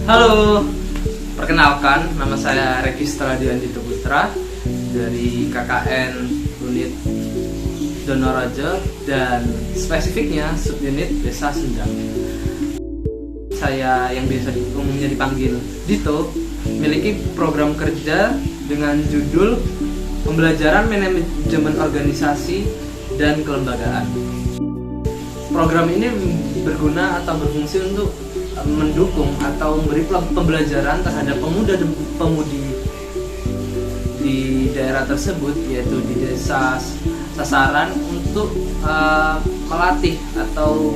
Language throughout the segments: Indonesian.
Halo, perkenalkan nama saya Registra Diandito Putra dari KKN Unit Donoraja dan spesifiknya subunit Desa Sendang. Saya yang biasa umumnya dipanggil Dito memiliki program kerja dengan judul Pembelajaran Manajemen Organisasi dan Kelembagaan. Program ini berguna atau berfungsi untuk mendukung atau memberi pembelajaran terhadap pemuda dan pemudi di daerah tersebut, yaitu di desa sasaran, untuk melatih atau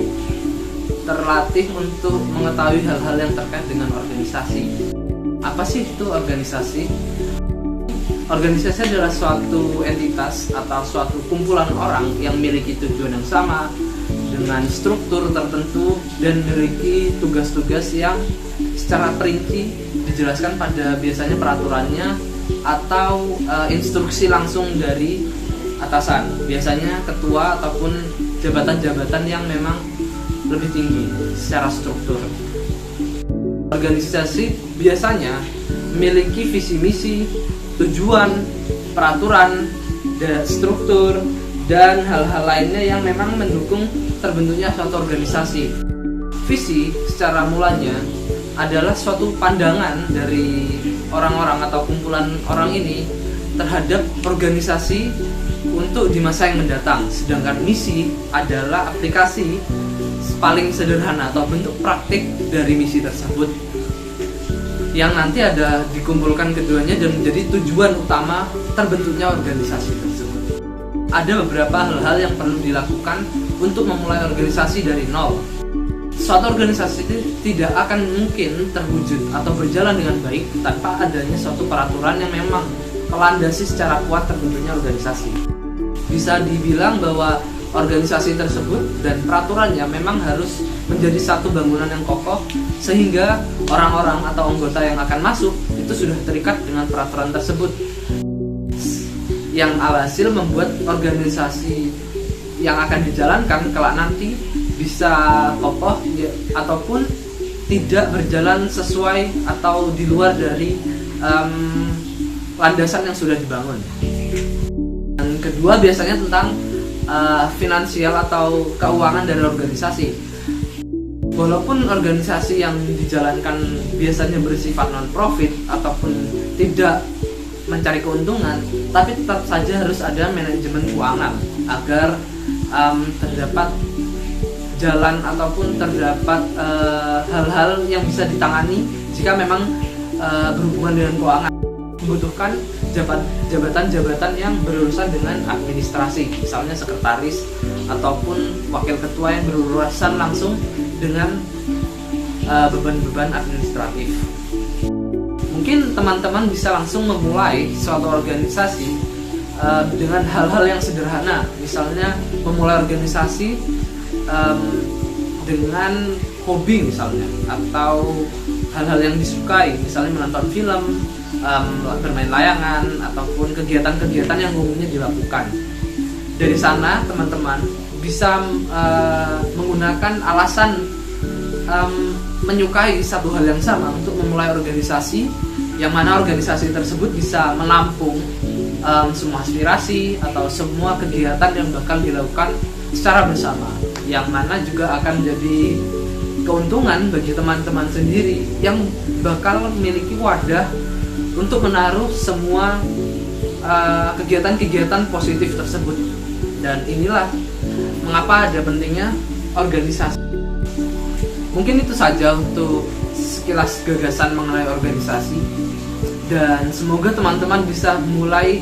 terlatih untuk mengetahui hal-hal yang terkait dengan organisasi. Apa sih itu organisasi? Organisasi adalah suatu entitas atau suatu kumpulan orang yang memiliki tujuan yang sama, dengan struktur tertentu dan memiliki tugas-tugas yang secara perinci dijelaskan pada biasanya peraturannya atau instruksi langsung dari atasan, biasanya ketua ataupun jabatan-jabatan yang memang lebih tinggi secara struktur. Organisasi biasanya memiliki visi misi, tujuan, peraturan, dan struktur dan hal-hal lainnya yang memang mendukung terbentuknya suatu organisasi. Visi secara mulanya adalah suatu pandangan dari orang-orang atau kumpulan orang ini terhadap organisasi untuk di masa yang mendatang. Sedangkan misi adalah aplikasi paling sederhana atau bentuk praktik dari misi tersebut, yang nanti ada dikumpulkan keduanya dan menjadi tujuan utama terbentuknya organisasi tersebut. Ada beberapa hal-hal yang perlu dilakukan untuk memulai organisasi dari nol. Suatu organisasi tidak akan mungkin terwujud atau berjalan dengan baik tanpa adanya suatu peraturan yang memang melandasi secara kuat terbentuknya organisasi. Bisa dibilang bahwa organisasi tersebut dan peraturannya memang harus menjadi satu bangunan yang kokoh, sehingga orang-orang atau anggota yang akan masuk itu sudah terikat dengan peraturan tersebut, yang alhasil membuat organisasi yang akan dijalankan kelak nanti bisa kokoh ataupun tidak berjalan sesuai atau di luar dari landasan yang sudah dibangun. Dan kedua biasanya tentang finansial atau keuangan dari organisasi. Walaupun organisasi yang dijalankan biasanya bersifat non-profit ataupun tidak mencari keuntungan, tapi tetap saja harus ada manajemen keuangan agar terdapat jalan ataupun terdapat hal-hal yang bisa ditangani jika memang berhubungan dengan keuangan. Membutuhkan jabatan-jabatan yang berurusan dengan administrasi, misalnya sekretaris ataupun wakil ketua yang berurusan langsung dengan beban-beban administratif. Mungkin teman-teman bisa langsung memulai suatu organisasi dengan hal-hal yang sederhana, misalnya memulai organisasi dengan hobi misalnya, atau hal-hal yang disukai, misalnya menonton film, bermain layangan, ataupun kegiatan-kegiatan yang umumnya dilakukan. Dari sana teman-teman bisa menggunakan alasan menyukai satu hal yang sama untuk memulai organisasi, yang mana organisasi tersebut bisa menampung semua aspirasi atau semua kegiatan yang bakal dilakukan secara bersama, yang mana juga akan menjadi keuntungan bagi teman-teman sendiri yang bakal memiliki wadah untuk menaruh semua kegiatan-kegiatan positif tersebut. Dan inilah mengapa ada pentingnya organisasi. Mungkin itu saja untuk sekilas gagasan mengenai organisasi, dan semoga teman-teman bisa mulai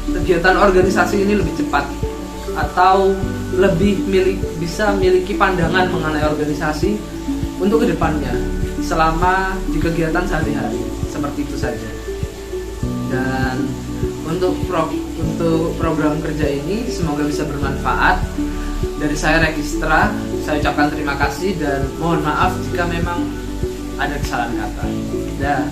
kegiatan organisasi ini lebih cepat, atau lebih bisa memiliki pandangan mengenai organisasi untuk kedepannya selama di kegiatan sehari-hari. Seperti itu saja. Dan untuk program kerja ini semoga bisa bermanfaat. Dari saya Registra, saya ucapkan terima kasih dan mohon maaf jika memang ada kesalahan kata. Dah.